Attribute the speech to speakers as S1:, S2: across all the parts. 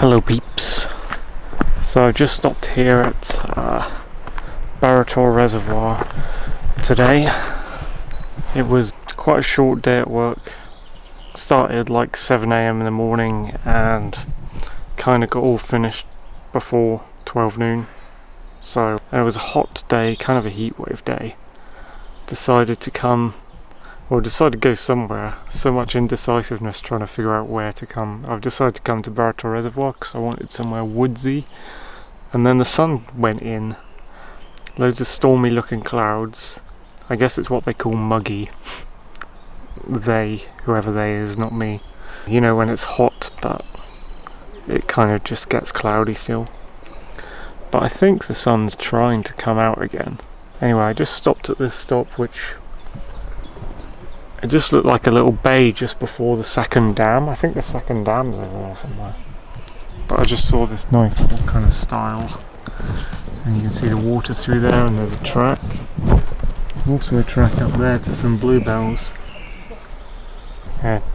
S1: Hello peeps. So I've just stopped here at Burrator Reservoir today. It was quite a short day at work. Started like 7 AM in the morning and kind of got all finished before 12 noon. So it was a hot day, kind of a heatwave day. Decided to go somewhere. So much indecisiveness trying to figure out where to come. I've decided to come to Burrator Reservoir because I wanted somewhere woodsy. And then the sun went in. Loads of stormy looking clouds. I guess it's what they call muggy. Whoever they is, not me. You know when it's hot but it kind of just gets cloudy still. But I think the sun's trying to come out again. Anyway, I just stopped at this stop which it just looked like a little bay just before the second dam. I think the second dam's over there somewhere. But I just saw this nice little kind of style. And you can see the water through there and there's a track. Also a track up there to some bluebells.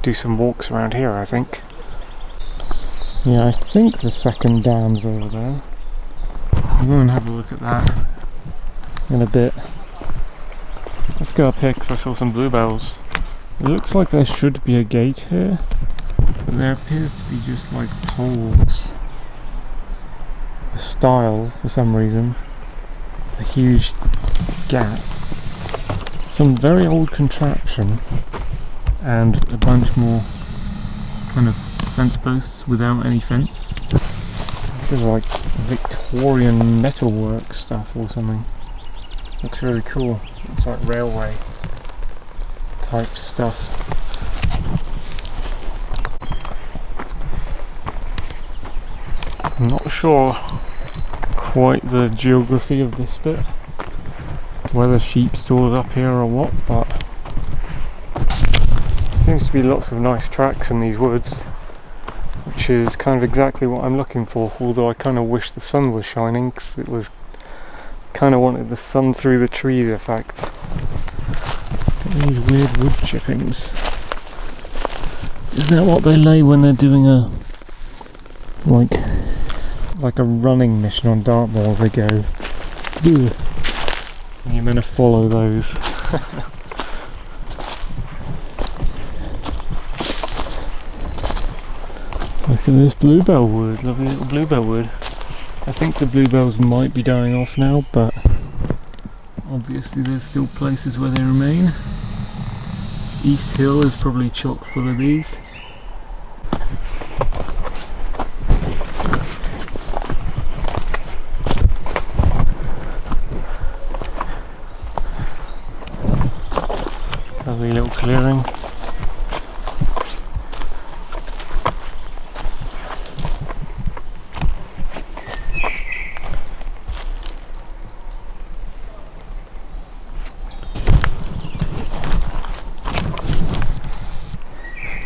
S1: Do some walks around here I think. Yeah, I think the second dam's over there. I'm going to have a look at that in a bit. Let's go up here because I saw some bluebells. It looks like there should be a gate here, but there appears to be just like poles. A stile for some reason. A huge gap. Some very old contraption. And a bunch more kind of fence posts without any fence. This is like Victorian metalwork stuff or something. Looks really cool. Looks like railway type stuff. I'm not sure quite the geography of this bit, whether sheep stored up here or what, but seems to be lots of nice tracks in these woods, which is kind of exactly what I'm looking for, although I kind of wish the sun was shining because it was kind of wanted the sun through the trees effect. These weird wood chippings. Is that what they lay when they're doing a like a running mission on Dartmoor? They go, ugh. And you're meant to follow those. Look at this bluebell wood, lovely little bluebell wood. I think the bluebells might be dying off now, but obviously there's still places where they remain. East Hill is probably chock full of these. Lovely little clearing.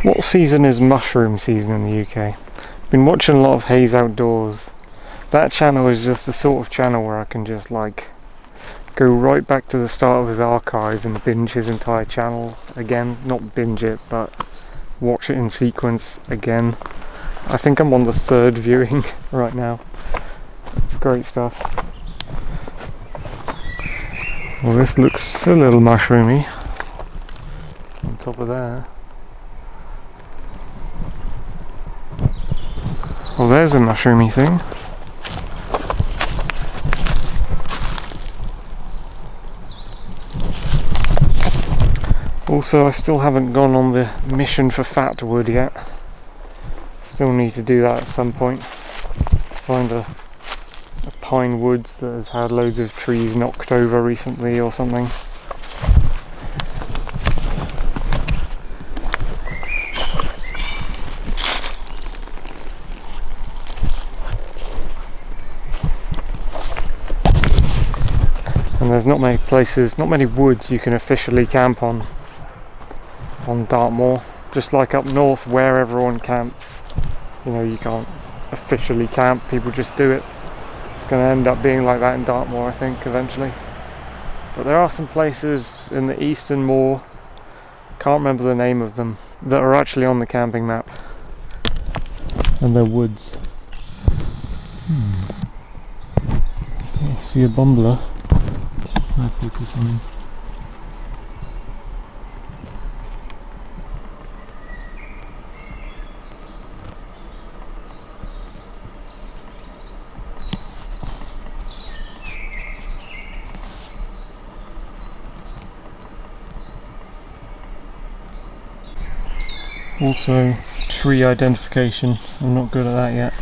S1: What season is mushroom season in the UK? Been watching a lot of Hayes Outdoors. That channel is just the sort of channel where I can just like go right back to the start of his archive and binge his entire channel again. Not binge it, but watch it in sequence again. I think I'm on the third viewing right now. It's great stuff. Well, this looks a little mushroomy on top of there. Well, there's a mushroomy thing. Also, I still haven't gone on the mission for fat wood yet. Still need to do that at some point. Find a pine woods that has had loads of trees knocked over recently or something. And there's not many places, not many woods you can officially camp on Dartmoor. Just like up north where everyone camps, you know, you can't officially camp, people just do it. It's going to end up being like that in Dartmoor I think eventually. But there are some places in the eastern moor, can't remember the name of them, that are actually on the camping map. And they're woods. I see a bumbler. I'll focus on him. Also, tree identification. I'm not good at that yet.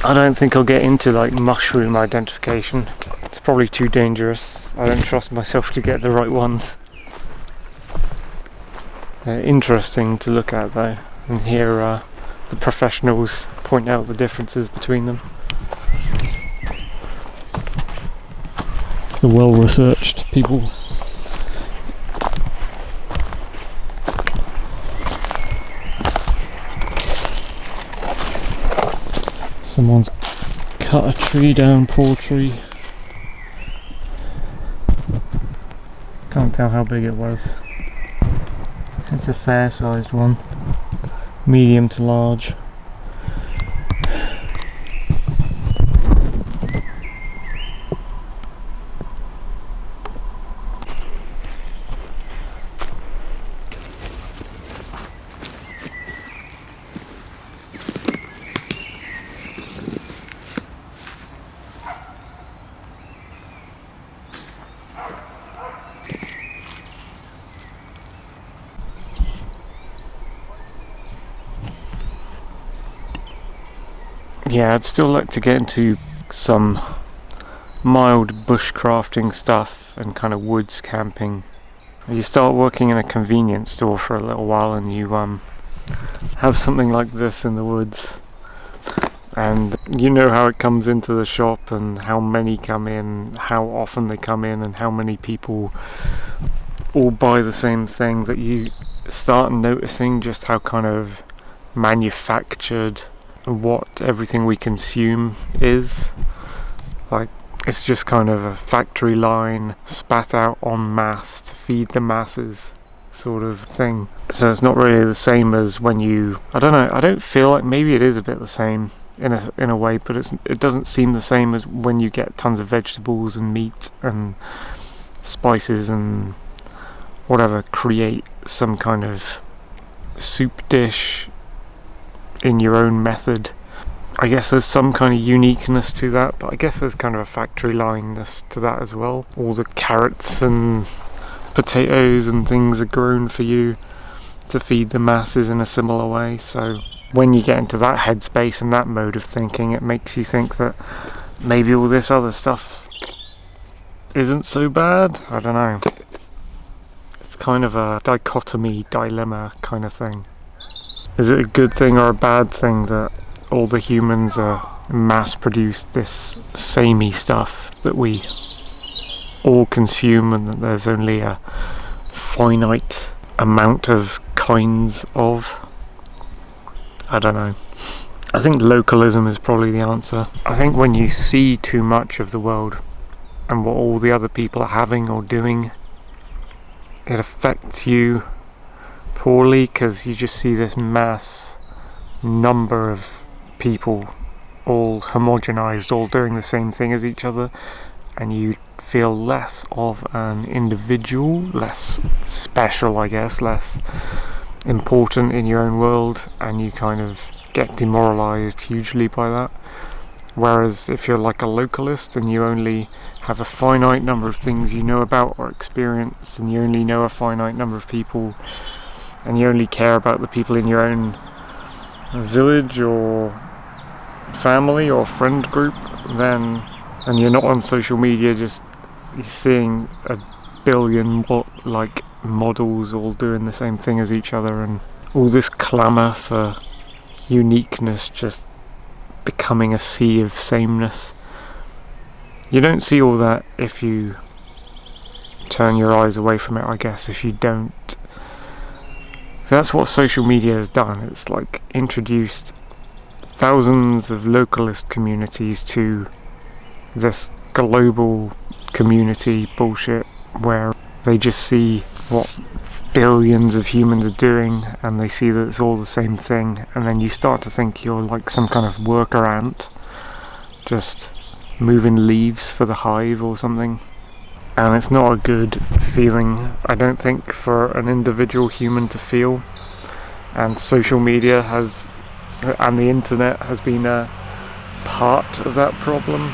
S1: I don't think I'll get into like mushroom identification. It's probably too dangerous. I don't trust myself to get the right ones. They're interesting to look at though, and hear the professionals point out the differences between them. The well-researched people. Someone's cut a tree down, poor tree. Can't tell how big it was. It's a fair sized one, medium to large. Yeah, I'd still like to get into some mild bushcrafting stuff and kind of woods camping. You start working in a convenience store for a little while and you have something like this in the woods, and you know how it comes into the shop and how many come in, how often they come in, and how many people all buy the same thing, that you start noticing just how kind of manufactured what everything we consume is. Like, it's just kind of a factory line spat out en masse to feed the masses sort of thing. So it's not really the same as when you, I don't know, I don't feel like, maybe it is a bit the same in a way, but it doesn't seem the same as when you get tons of vegetables and meat and spices and whatever, create some kind of soup dish in your own method. I guess there's some kind of uniqueness to that, but I guess there's kind of a factory line-ness to that as well. All the carrots and potatoes and things are grown for you to feed the masses in a similar way. So when you get into that headspace and that mode of thinking, it makes you think that maybe all this other stuff isn't so bad. I don't know. It's kind of a dichotomy, dilemma kind of thing. Is it a good thing or a bad thing that all the humans are mass-produced this samey stuff that we all consume, and that there's only a finite amount of kinds of? I don't know. I think localism is probably the answer. I think when you see too much of the world and what all the other people are having or doing, it affects you poorly, because you just see this mass number of people all homogenized, all doing the same thing as each other, and you feel less of an individual, less special, I guess, less important in your own world, and you kind of get demoralized hugely by that. Whereas if you're like a localist and you only have a finite number of things you know about or experience, and you only know a finite number of people, and you only care about the people in your own village or family or friend group, then, and you're not on social media just seeing a billion like models all doing the same thing as each other, and all this clamour for uniqueness just becoming a sea of sameness. You don't see all that if you turn your eyes away from it, I guess, if you don't. That's what social media has done. It's like introduced thousands of localist communities to this global community bullshit, where they just see what billions of humans are doing, and they see that it's all the same thing, and then you start to think you're like some kind of worker ant, just moving leaves for the hive or something. And it's not a good feeling, I don't think, for an individual human to feel. And social media and the internet has been a part of that problem,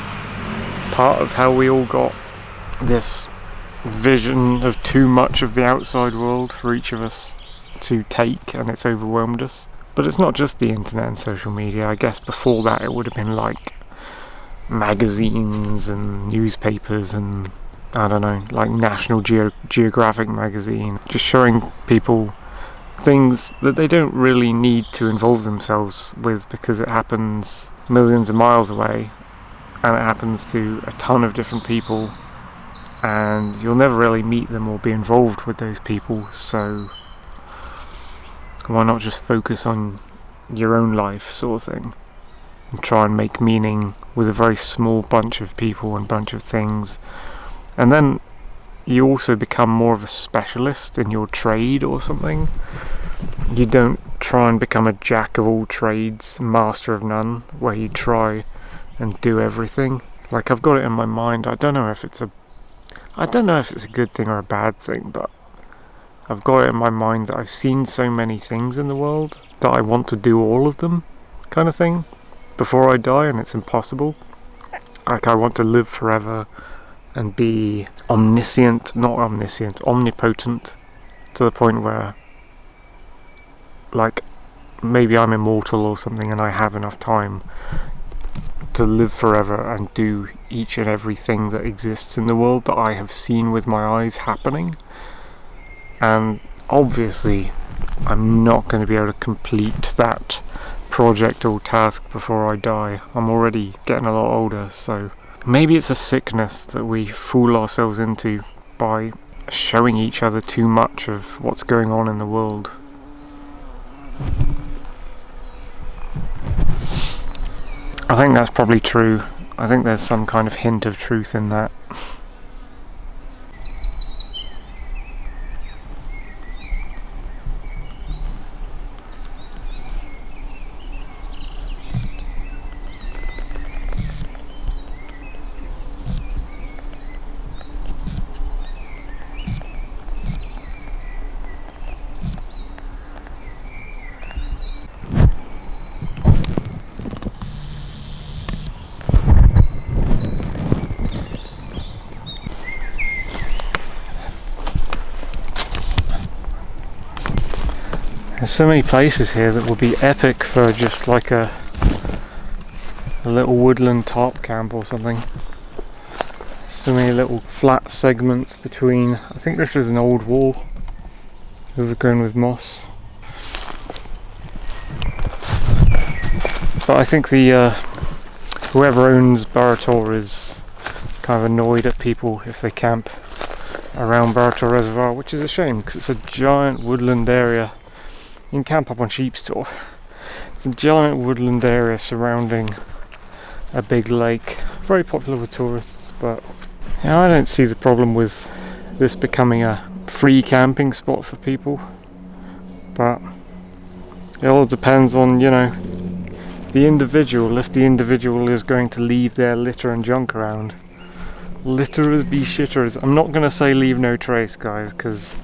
S1: part of how we all got this vision of too much of the outside world for each of us to take, and it's overwhelmed us. But it's not just the internet and social media. I guess before that it would have been like magazines and newspapers and, I don't know, like National Geographic magazine, just showing people things that they don't really need to involve themselves with because it happens millions of miles away, and it happens to a ton of different people, and you'll never really meet them or be involved with those people, so why not just focus on your own life, sort of thing, and try and make meaning with a very small bunch of people and bunch of things. And then you also become more of a specialist in your trade or something. You don't try and become a jack of all trades, master of none, where you try and do everything. Like, I've got it in my mind, I don't know if it's a good thing or a bad thing, but I've got it in my mind that I've seen so many things in the world that I want to do all of them, kind of thing, before I die, and it's impossible. Like, I want to live forever and be omnipotent, to the point where, like, maybe I'm immortal or something and I have enough time to live forever and do each and everything that exists in the world that I have seen with my eyes happening. And obviously I'm not going to be able to complete that project or task before I die. I'm already getting a lot older, so maybe it's a sickness that we fool ourselves into by showing each other too much of what's going on in the world. I think that's probably true. I think there's some kind of hint of truth in that. There's so many places here that would be epic for just like a little woodland top camp or something. So many little flat segments between. I think this is an old wall overgrown with moss. But I think the whoever owns Burrator is kind of annoyed at people if they camp around Burrator Reservoir, which is a shame because it's a giant woodland area. You can camp up on Sheepstore. It's a giant woodland area surrounding a big lake, very popular with tourists, but I don't see the problem with this becoming a free camping spot for people. But it all depends on, the individual. If the individual is going to leave their litter and junk around. Litterers be shitters. I'm not going to say leave no trace, guys, because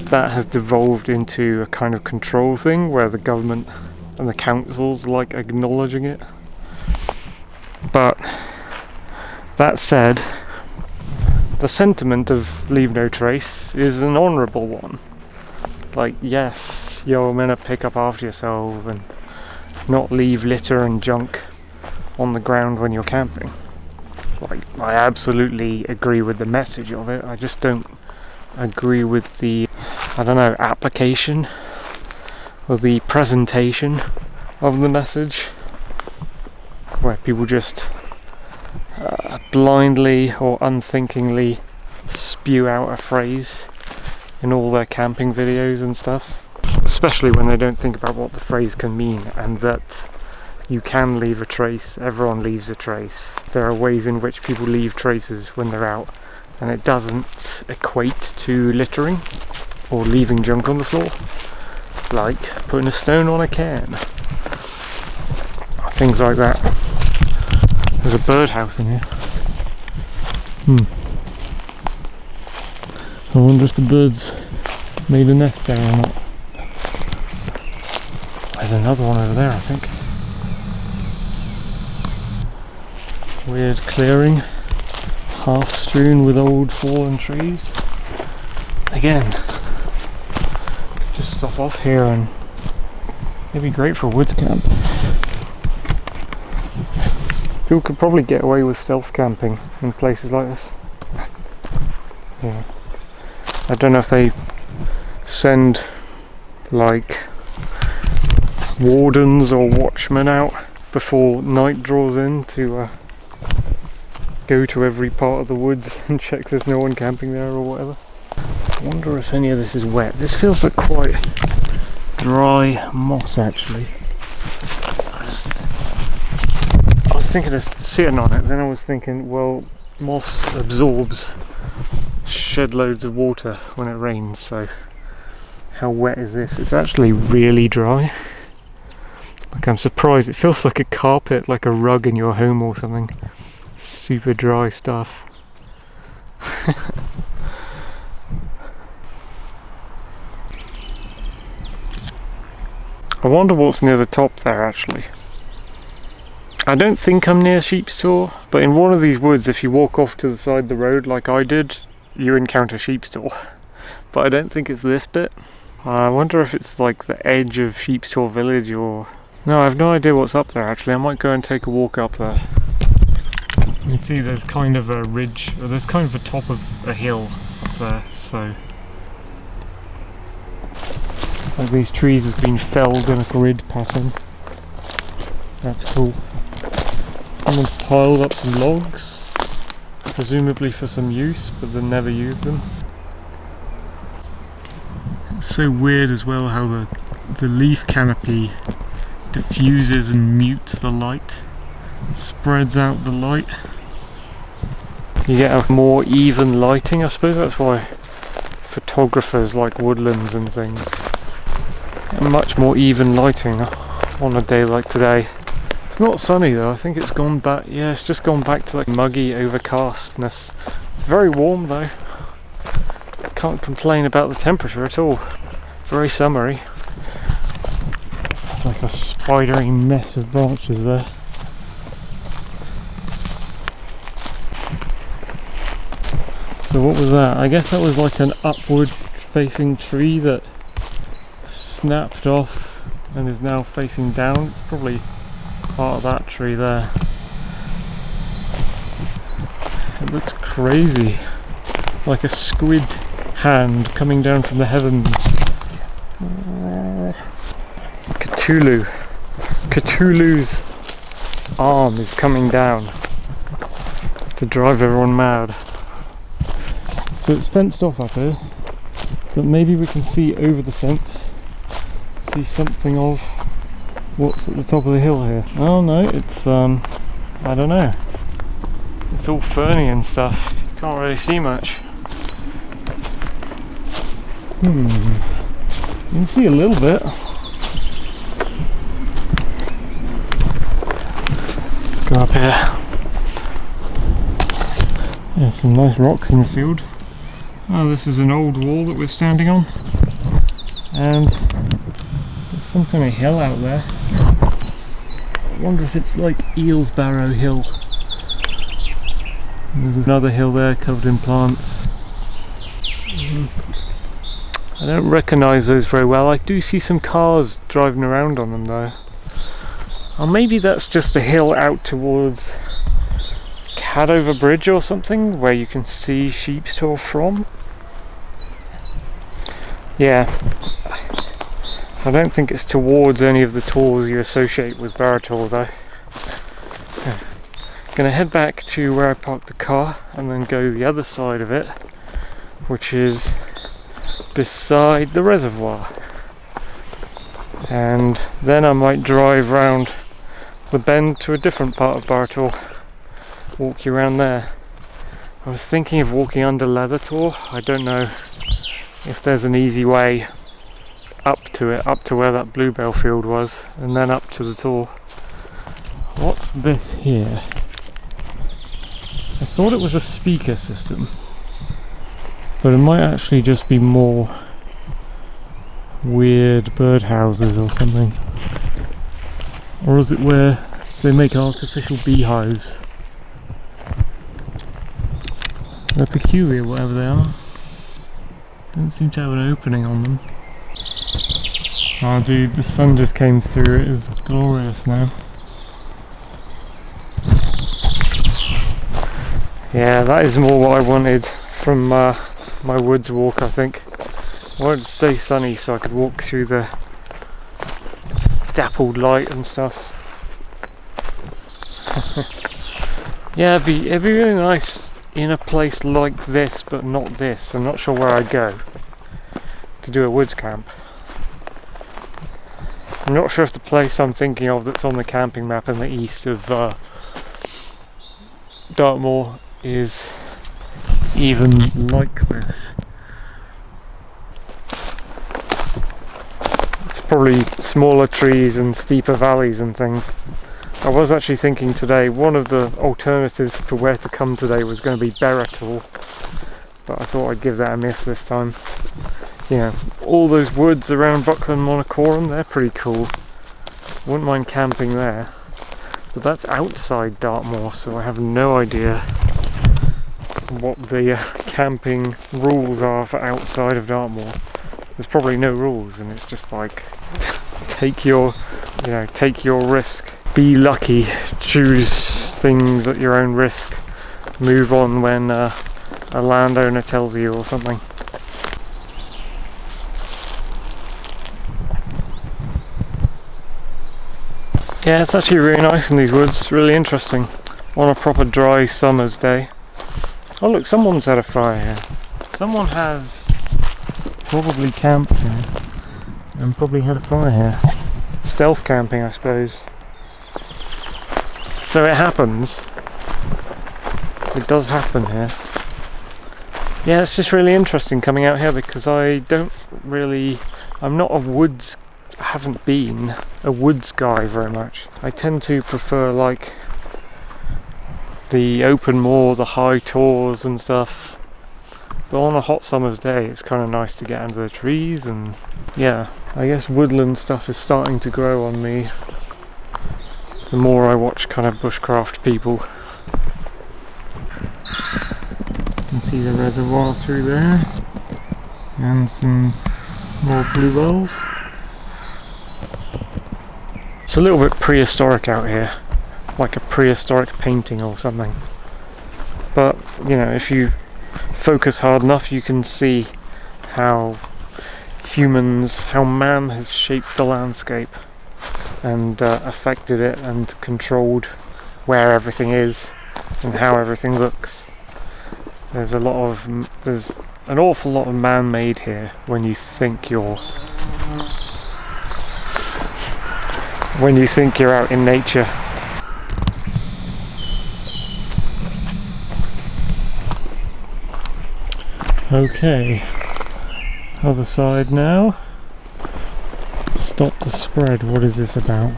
S1: that has devolved into a kind of control thing where the government and the councils like acknowledging it. But that said, the sentiment of leave no trace is an honourable one. Like, yes, you're meant to pick up after yourself and not leave litter and junk on the ground when you're camping. Like, I absolutely agree with the message of it. I just don't agree with the, application or the presentation of the message, where people just blindly or unthinkingly spew out a phrase in all their camping videos and stuff, especially when they don't think about what the phrase can mean, and that you can leave a trace. Everyone leaves a trace. There are ways in which people leave traces when they're out, and it doesn't equate to littering or leaving junk on the floor, like putting a stone on a can. Things like that. There's a birdhouse in here. I wonder if the birds made a nest there or not. There's another one over there, I think. Weird clearing, half strewn with old fallen trees. Again, just stop off here and it'd be great for a woods camp. People could probably get away with stealth camping in places like this. Yeah. I don't know if they send like wardens or watchmen out before night draws in to go to every part of the woods and check there's no one camping there or whatever. I wonder if any of this is wet. This feels like quite dry moss actually. I was thinking of sitting on it, then I was thinking, well, moss absorbs shed loads of water when it rains, so how wet is this? It's actually really dry. Like, I'm surprised. It feels like a carpet, like a rug in your home or something. Super dry stuff. I wonder what's near the top there actually. I don't think I'm near Sheep's Tor, but in one of these woods, if you walk off to the side of the road like I did, you encounter Sheep's Tor. But I don't think it's this bit. I wonder if it's like the edge of Sheep's Tor village or... No, I have no idea what's up there actually. I might go and take a walk up there. You can see there's kind of a ridge, or there's kind of a top of a hill up there, so... Like these trees have been felled in a grid pattern. That's cool. Someone's piled up some logs, presumably for some use, but they've never used them. It's so weird as well how the leaf canopy diffuses and mutes the light, spreads out the light. You get a more even lighting. I suppose that's why photographers like woodlands and things get much more even lighting on a day like today. It's not sunny though. I think it's gone back. Yeah, it's just gone back to like muggy overcastness. It's very warm though. Can't complain about the temperature at all. Very summery. It's like a spidery mess of branches there. So what was that? I guess that was like an upward facing tree that snapped off and is now facing down. It's probably part of that tree there. It looks crazy, like a squid hand coming down from the heavens. Cthulhu's arm is coming down to drive everyone mad. So it's fenced off up here, but maybe we can see over the fence, see something of what's at the top of the hill here. Oh no, it's I don't know. It's all ferny and stuff. Can't really see much. You can see a little bit. Let's go up here. Yeah, some nice rocks in the field. Oh, this is an old wall that we're standing on. And there's some kind of hill out there. I wonder if it's like Eelsbarrow Hill. And there's another hill there covered in plants. I don't recognise those very well. I do see some cars driving around on them though. Or maybe that's just the hill out towards Cadover Bridge or something, where you can see Sheep's Tor from. Yeah. I don't think it's towards any of the tors you associate with Burrator though. Gonna head back to where I parked the car and then go the other side of it, which is beside the reservoir. And then I might drive round the bend to a different part of Burrator, walk you around there. I was thinking of walking under Leather Tor. I don't know if there's an easy way up to it, up to where that bluebell field was, and then up to the tor. What's this here? I thought it was a speaker system, but it might actually just be more weird birdhouses or something. Or is it where they make artificial beehives? They're peculiar, whatever they are. Don't seem to have an opening on them. Oh dude, the sun just came through, it is glorious now. Yeah, that is more what I wanted from my woods walk, I think. I wanted to stay sunny so I could walk through the dappled light and stuff. Yeah, it'd be really nice in a place like this, but not this. I'm not sure where I'd go to do a woods camp. I'm not sure if the place I'm thinking of that's on the camping map in the east of Dartmoor is even like this. It's probably smaller trees and steeper valleys and things. I was actually thinking today, one of the alternatives for where to come today was going to be Burrator, but I thought I'd give that a miss this time. You know, all those woods around Buckland Monacorum, they're pretty cool. Wouldn't mind camping there. But that's outside Dartmoor, so I have no idea what the camping rules are for outside of Dartmoor. There's probably no rules, and it's just like take your risk. Be lucky, choose things at your own risk, move on when a landowner tells you or something. Yeah, it's actually really nice in these woods, really interesting, on a proper dry summer's day. Oh look, someone's had a fire here. Someone has probably camped here, and probably had a fire here. Stealth camping, I suppose. So it happens. It does happen here. Yeah, it's just really interesting coming out here because I'm not a woods, haven't been a woods guy very much. I tend to prefer like the open moor, the high tors and stuff. But on a hot summer's day, it's kind of nice to get under the trees, and yeah, I guess woodland stuff is starting to grow on me the more I watch kind of bushcraft people. You can see the reservoir through there, and some more bluebells. It's a little bit prehistoric out here, like a prehistoric painting or something. But, you know, if you focus hard enough, you can see how man has shaped the landscape and affected it and controlled where everything is and how everything looks. There's an awful lot of man-made here when you think you're out in nature. Okay, other side now. Stop the spread, what is this about?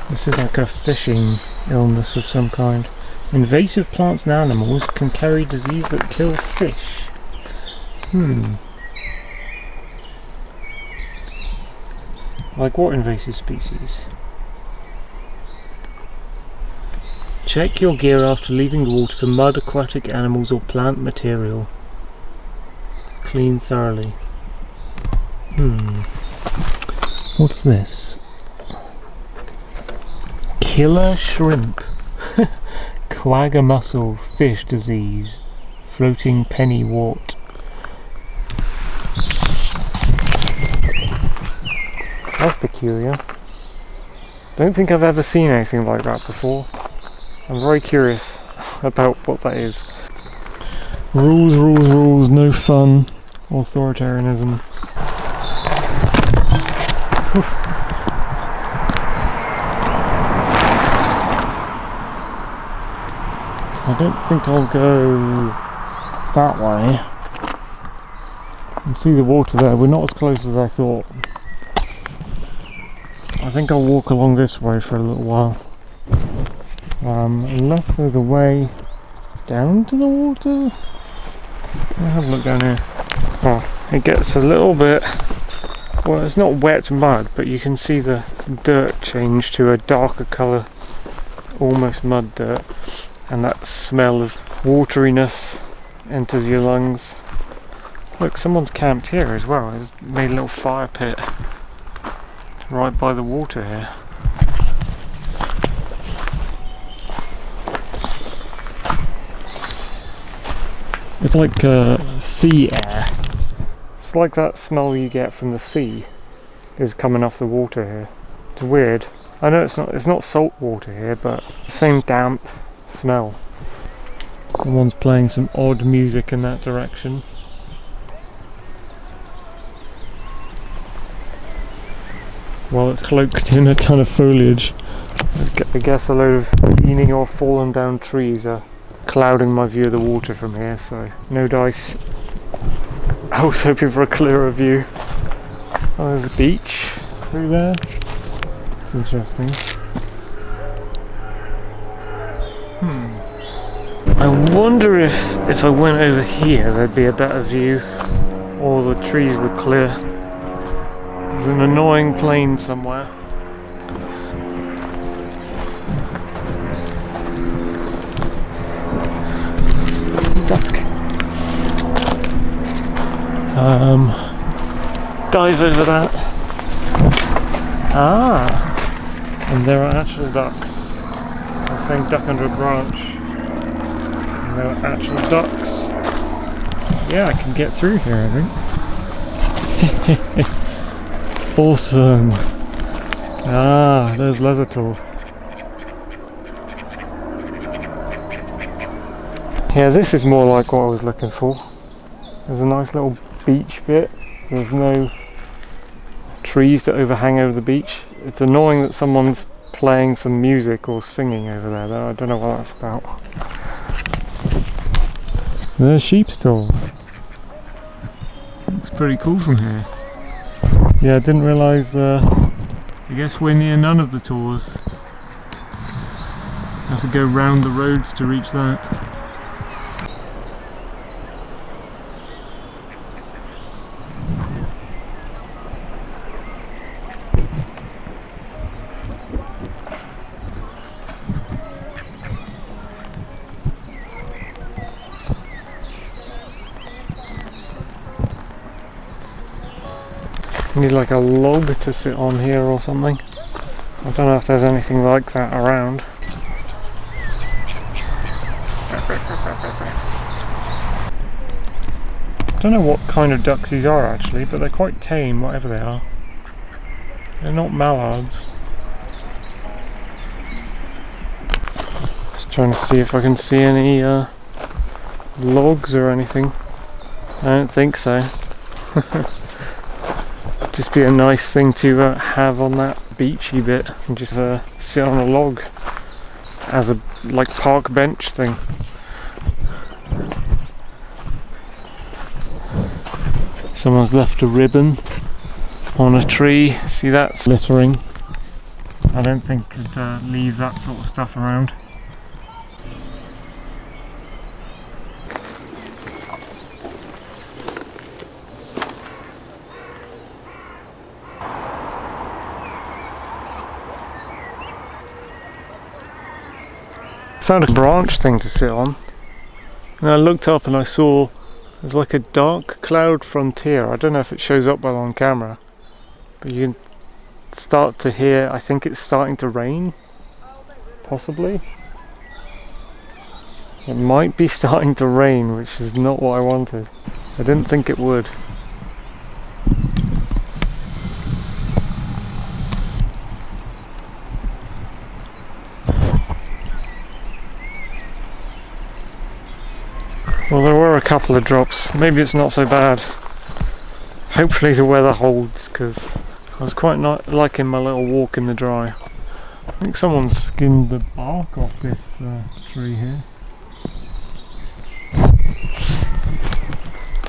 S1: This is like a fishing illness of some kind. Invasive plants and animals can carry disease that kill fish. Like what invasive species? Check your gear after leaving the water for mud, aquatic animals or plant material. Clean thoroughly. What's this? Killer shrimp. Quagga mussel fish disease. Floating penny wart. That's peculiar. Don't think I've ever seen anything like that before. I'm very curious about what that is. Rules, rules, rules, no fun. Authoritarianism. I don't think I'll go that way. can see the water there. We're not as close as I thought. I think I'll walk along this way for a little while. Unless there's a way down to the water. I'll have a look down here. Oh, it gets a little bit, well, it's not wet mud, but you can see the dirt change to a darker colour, almost mud dirt, and that smell of wateriness enters your lungs. Look, someone's camped here as well. It's made a little fire pit right by the water here. It's like sea air. It's like that smell you get from the sea is coming off the water here. It's weird. I know it's not salt water here, but the same damp smell. Someone's playing some odd music in that direction. While it's cloaked in a ton of foliage. I guess a load of leaning or fallen down trees are clouding my view of the water from here, so no dice. I was hoping for a clearer view. Oh, there's a beach through there. It's interesting. I wonder if I went over here there'd be a better view, or the trees were clear. There's an annoying plane somewhere. Duck. Dive over that. Ah, and there are actual ducks. I was saying duck under a branch. And there are actual ducks. Yeah, I can get through here, I think. Awesome. Ah, there's Leathertor. Yeah, this is more like what I was looking for. There's a nice little beach bit. There's no trees to overhang over the beach. It's annoying that someone's playing some music or singing over there though. I don't know what that's about. There's sheep stall. It's pretty cool from here. Yeah, I didn't realise, I guess we're near none of the tours. Have to go round the roads to reach that. Need like a log to sit on here or something. I don't know if there's anything like that around. I don't know what kind of ducks these are actually, but they're quite tame, whatever they are. They're not mallards. Just trying to see if I can see any logs or anything. I don't think so. Just be a nice thing to have on that beachy bit and just sit on a log as a like park bench thing. Someone's left a ribbon on a tree. See, that's littering. I don't think I'd leave that sort of stuff around. Found a branch thing to sit on, and I looked up and I saw there's like a dark cloud frontier. I don't know if it shows up well on camera, but you can start to hear, I think it's starting to rain, possibly. It might be starting to rain, which is not what I wanted. I didn't think it would. Well, there were a couple of drops. Maybe it's not so bad. Hopefully the weather holds, because I was quite not liking my little walk in the dry. I think someone's skinned the bark off this tree here.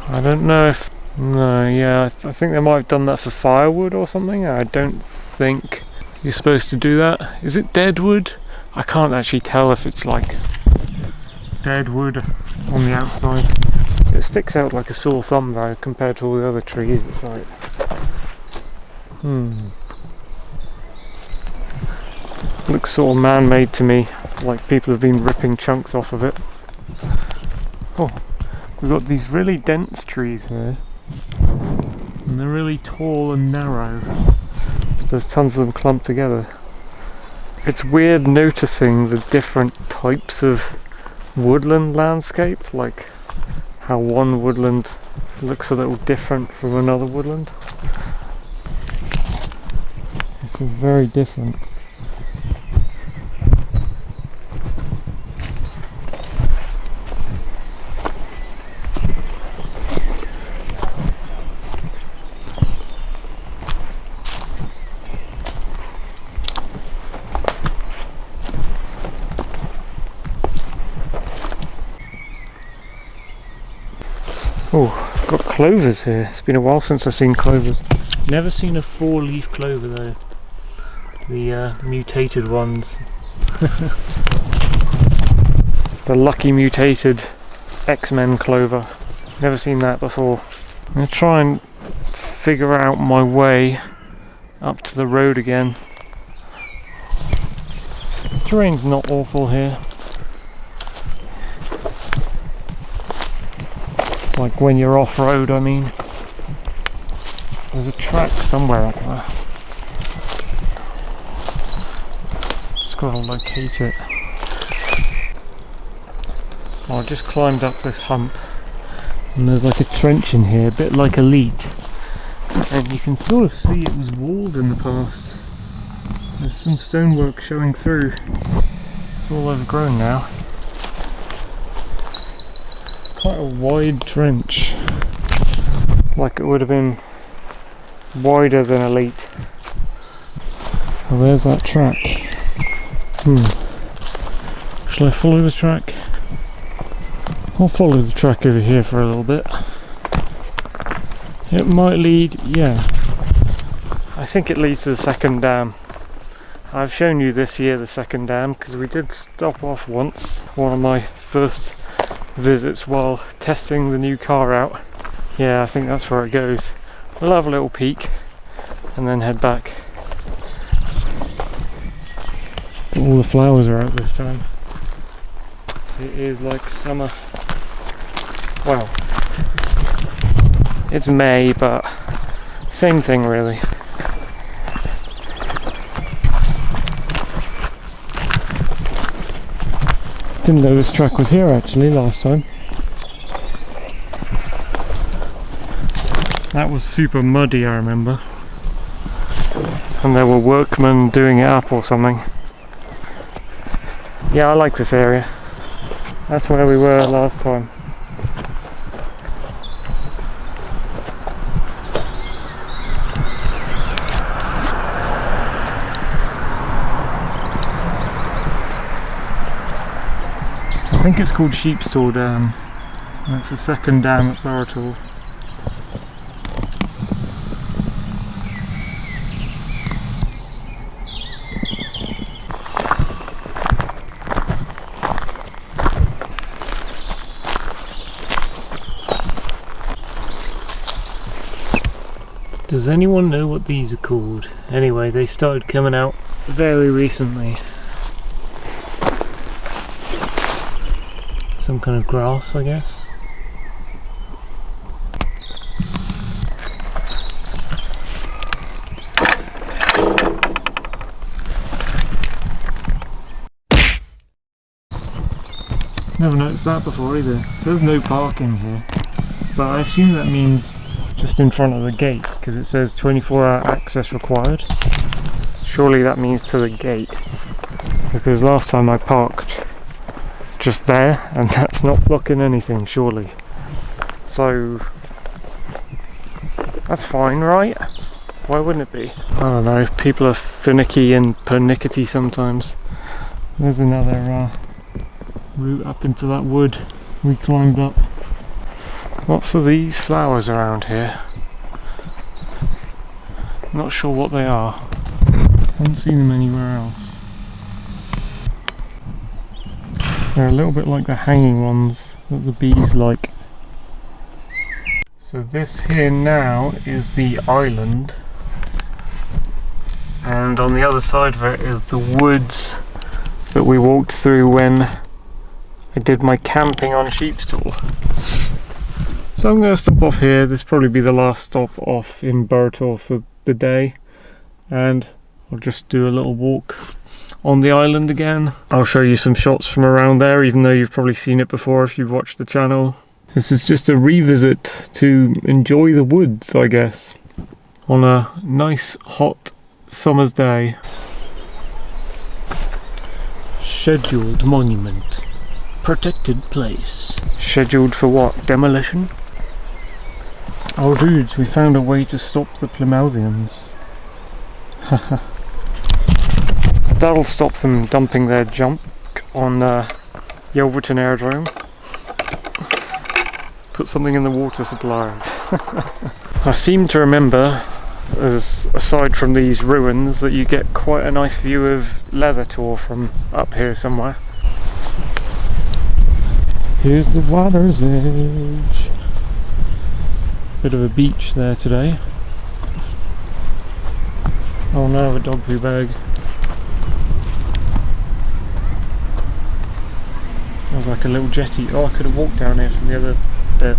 S1: I don't know if No, yeah, I think they might have done that for firewood or something. I don't think you're supposed to do that. Is it dead wood? I can't actually tell if it's like dead wood on the outside. It sticks out like a sore thumb though compared to all the other trees. It's like, looks sort of man-made to me, like people have been ripping chunks off of it. Oh, we've got these really dense trees here, and they're really tall and narrow. There's tons of them clumped together. It's weird noticing the different types of woodland landscape, like how one woodland looks a little different from another woodland. This is very different. Oh, I've got clovers here. It's been a while since I've seen clovers. Never seen a 4-leaf clover though. The mutated ones. The lucky mutated X-Men clover. Never seen that before. I'm going to try and figure out my way up to the road again. The terrain's not awful here. Like when you're off-road, I mean. There's a track somewhere up there. Just gotta locate it. Oh, I just climbed up this hump. And there's like a trench in here, a bit like Elite. And you can sort of see it was walled in the past. There's some stonework showing through. It's all overgrown now. Quite a wide trench, like it would have been wider than Elite. Well, there's that track. Shall I follow the track? I'll follow the track over here for a little bit. It might lead, yeah. I think it leads to the second dam. I've shown you this year the second dam because we did stop off once, one of my first visits while testing the new car out. Yeah, I think that's where it goes. We'll have a little peek and then head back. All the flowers are out this time. It is like summer. Well, it's May, but same thing really. Didn't know this track was here actually last time. That was super muddy, I remember. And there were workmen doing it up or something. Yeah, I like this area. That's where we were last time. I think it's called Sheepstall Dam. That's the second dam at Burrator. Does anyone know what these are called? Anyway, they started coming out very recently. Some kind of grass, I guess. Never noticed that before either. It says no parking here, but I assume that means just in front of the gate because it says 24-hour access required. Surely that means to the gate, because last time I parked just there and that's not blocking anything, surely. So that's fine, right? Why wouldn't it be? I don't know, people are finicky and pernickety sometimes. There's another route up into that wood we climbed up. Lots of these flowers around here. Not sure what they are. Haven't seen them anywhere else. They're a little bit like the hanging ones that the bees like. So this here now is the island, and on the other side of it is the woods that we walked through when I did my camping on Sheepstall. So I'm going to stop off here. This will probably be the last stop off in Burrator for the day, and I'll just do a little walk on the island again. I'll show you some shots from around there, even though you've probably seen it before if you've watched the channel. This is just a revisit to enjoy the woods, I guess, on a nice hot summer's day. Scheduled monument. Protected place. Scheduled for what? Demolition? Oh dudes, we found a way to stop the Plymouthans. Haha. That'll stop them dumping their junk on Yelverton Aerodrome. Put something in the water supplies. I seem to remember, aside from these ruins, that you get quite a nice view of Leathertor from up here somewhere. Here's the water's edge. Bit of a beach there today. Oh no, a dog poo bag. There's like a little jetty. Oh, I could have walked down here from the other bit.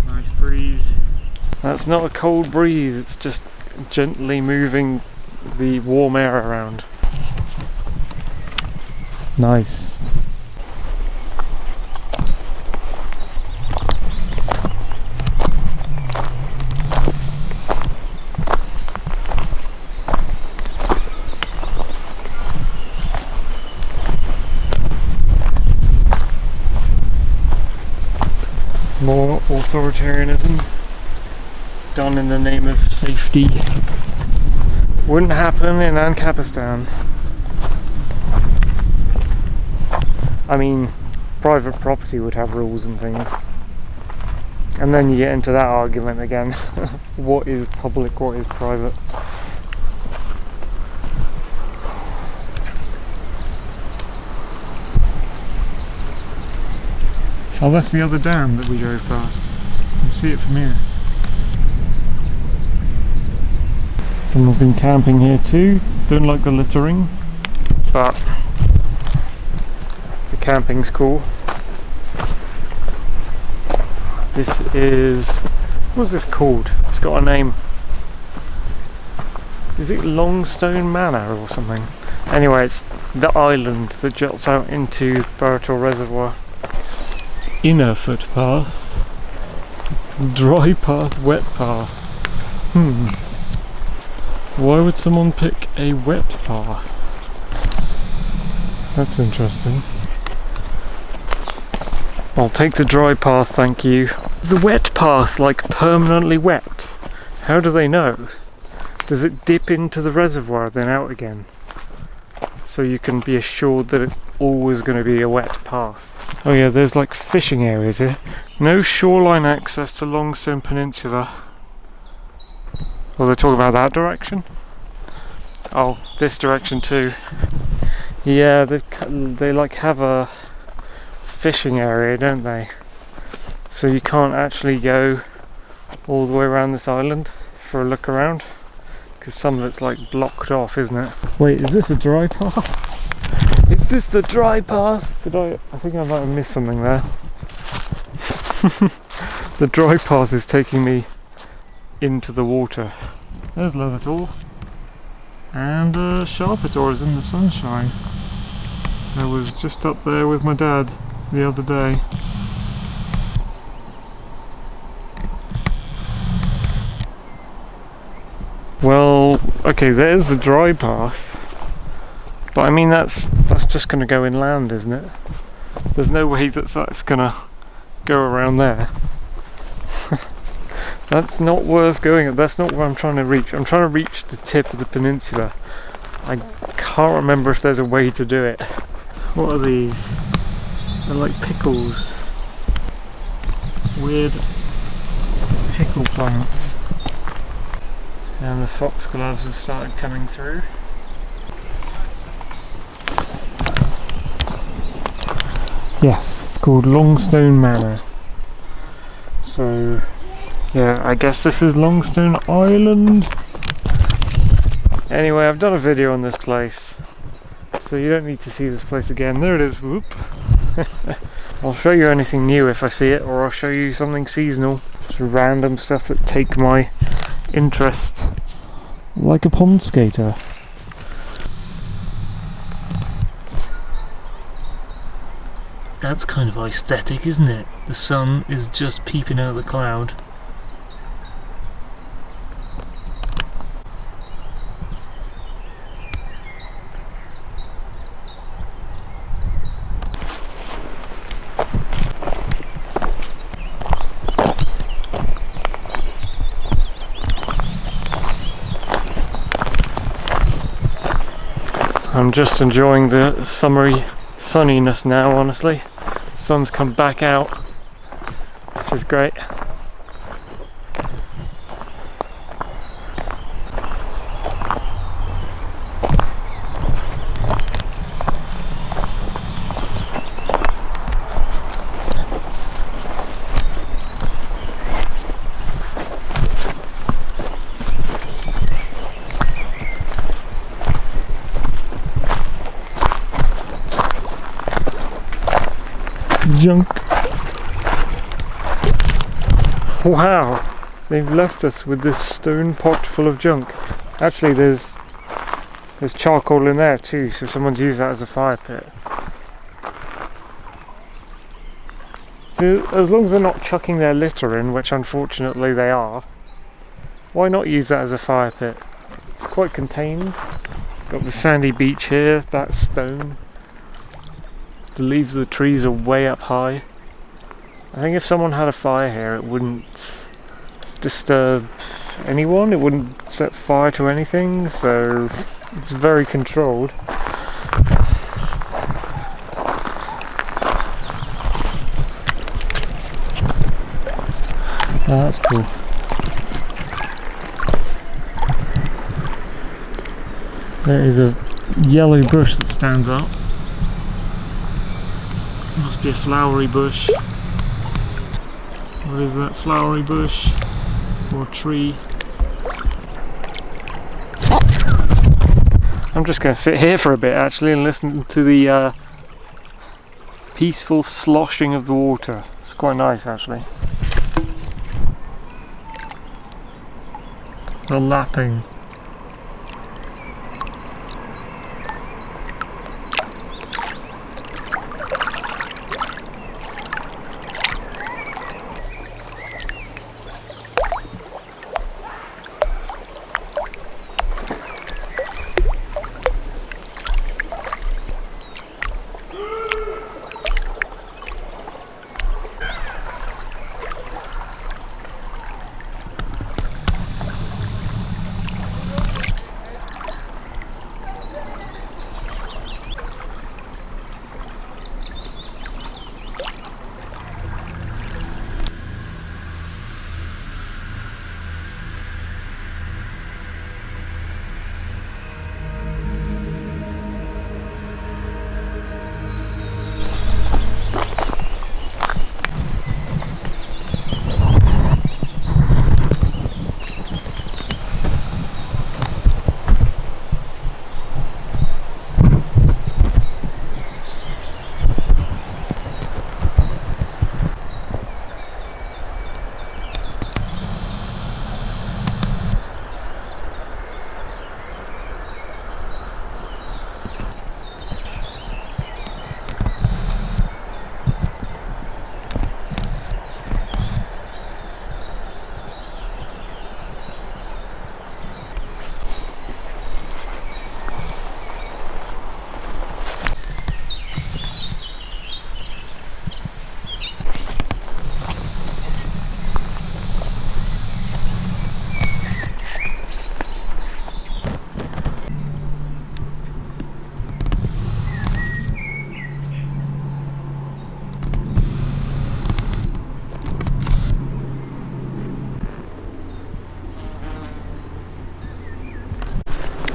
S1: Nice breeze. That's not a cold breeze, it's just gently moving the warm air around. Nice. More authoritarianism done in the name of safety. Wouldn't happen in Ancapistan. I mean, private property would have rules and things. And then you get into that argument again. What is public, what is private? Oh, that's the other dam that we drove past. You can see it from here. Someone's been camping here too. Don't like the littering, but the camping's cool. This is... what's this called? It's got a name. Is it Longstone Manor or something? Anyway, it's the island that juts out into Burrator Reservoir. Inner footpath, dry path, wet path. Why would someone pick a wet path? That's interesting. I'll take the dry path, thank you. Is the wet path like permanently wet? How do they know? Does it dip into the reservoir then out again? So you can be assured that it's always going to be a wet path. Oh yeah, there's like fishing areas here. No shoreline access to Longstone Peninsula. Well, they're talking about that direction. Oh, this direction too. Yeah, they like have a fishing area, don't they? So you can't actually go all the way around this island for a look around, because some of it's like blocked off, isn't it? Wait, is this a dry path? Is this the dry path? I think I might have missed something there. The dry path is taking me into the water. There's Leathertor. And Sharpator is in the sunshine. I was just up there with my dad the other day. Well, okay, there's the dry path. But I mean, that's just going to go inland, isn't it? There's no way that's going to go around there. That's not worth going. That's not where I'm trying to reach. I'm trying to reach the tip of the peninsula. I can't remember if there's a way to do it. What are these? They're like pickles. Weird pickle plants. And the foxgloves have started coming through. Yes, it's called Longstone Manor. So, yeah, I guess this is Longstone Island. Anyway, I've done a video on this place, so you don't need to see this place again. There it is, whoop. I'll show you anything new if I see it, or I'll show you something seasonal. Just random stuff that take my interest. Like a pond skater. That's kind of aesthetic, isn't it? The sun is just peeping out of the cloud. I'm just enjoying the summery sunniness now, honestly. The sun's come back out, which is great. Junk. Wow, they've left us with this stone pot full of junk. Actually, there's charcoal in there too, so someone's used that as a fire pit. So as long as they're not chucking their litter in, which unfortunately they are, why not use that as a fire pit? It's quite contained. Got the sandy beach here, that's stone. The leaves of the trees are way up high. I think if someone had a fire here, it wouldn't disturb anyone, it wouldn't set fire to anything, so it's very controlled. Oh, that's cool. There is a yellow bush that stands up. Must be a flowery bush. What is that flowery bush? Or tree? I'm just going to sit here for a bit actually and listen to the peaceful sloshing of the water. It's quite nice actually. The lapping.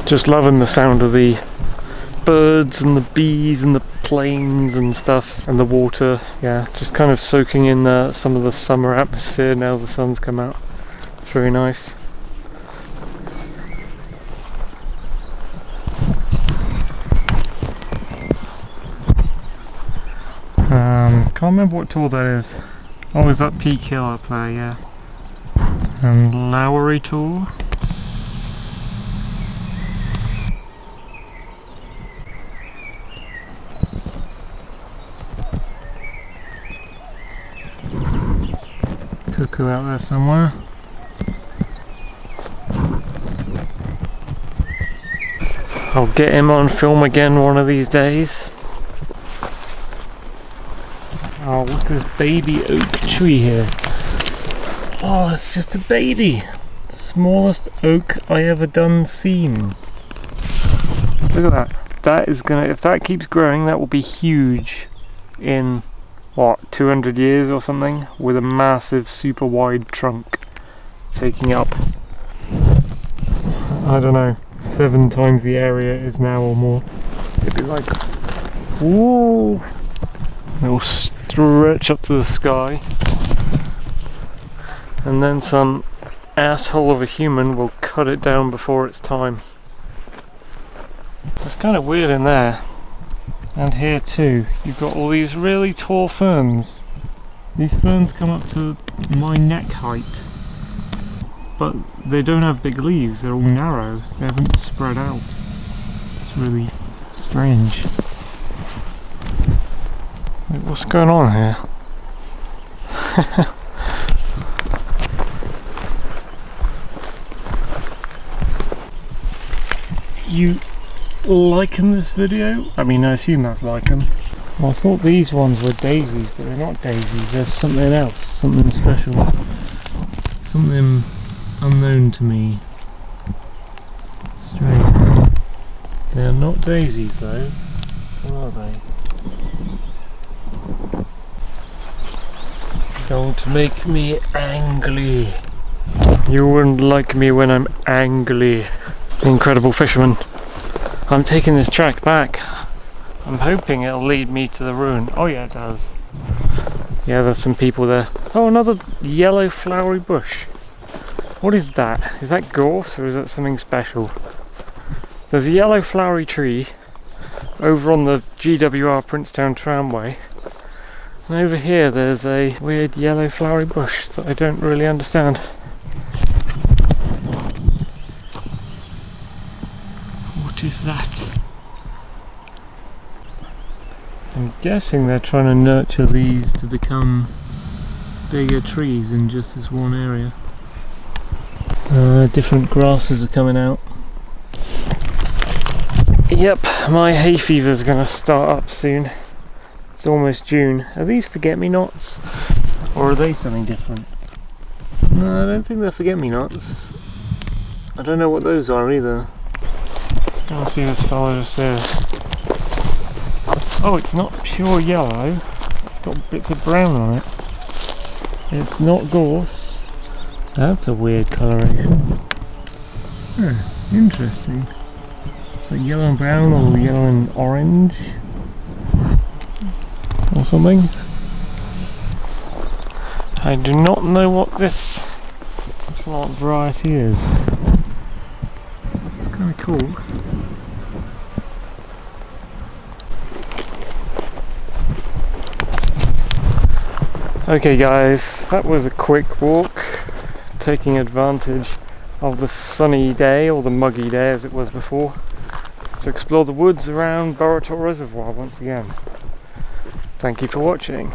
S1: Just loving the sound of the birds and the bees and the planes and stuff, and the water. Yeah, just kind of soaking in some of the summer atmosphere now the sun's come out. It's very nice. Can't remember what tour that is. Oh, is that Peak Hill up there? Yeah. And Lowry Tour. Cuckoo out there somewhere. I'll get him on film again one of these days. Oh, look at this baby oak tree here. Oh, it's just a baby. Smallest oak I ever done seen. Look at that. That is gonna, if that keeps growing, that will be huge in, what, 200 years or something, with a massive super wide trunk taking up, I don't know, 7 times the area it is now or more. It'd be like, whoa, it will stretch up to the sky, and then some asshole of a human will cut it down before it's time. It's kind of weird in there. And here too, you've got all these really tall ferns. These ferns come up to my neck height, but they don't have big leaves, they're all narrow, they haven't spread out. It's really strange. What's going on here? You liking this video? I mean, I assume that's lichen. Well, I thought these ones were daisies, but they're not daisies. There's something else, something special, something unknown to me. Strange. They are not daisies though. What are they? Don't make me angry. You wouldn't like me when I'm angry. The Incredible Fisherman. I'm taking this track back. I'm hoping it'll lead me to the ruin. Oh yeah, it does. Yeah, there's some people there. Oh, another yellow flowery bush. What is that? Is that gorse or is that something special? There's a yellow flowery tree over on the GWR Princetown tramway. And over here there's a weird yellow flowery bush that I don't really understand. What is that? I'm guessing they're trying to nurture these to become bigger trees in just this one area. Different grasses are coming out. Yep, my hay fever's gonna start up soon. It's almost June. Are these forget-me-nots? Or are they something different? No, I don't think they're forget-me-nots. I don't know what those are either. Let's go and see this fellow just here. Oh, it's not pure yellow. It's got bits of brown on it. It's not gorse. That's a weird coloration. Interesting. It's like yellow and brown or yellow and orange. Or something. I do not know what this plant variety is. It's kind of cool. Okay guys, that was a quick walk, taking advantage of the sunny day, or the muggy day as it was before, to explore the woods around Burrator Reservoir once again. Thank you for watching.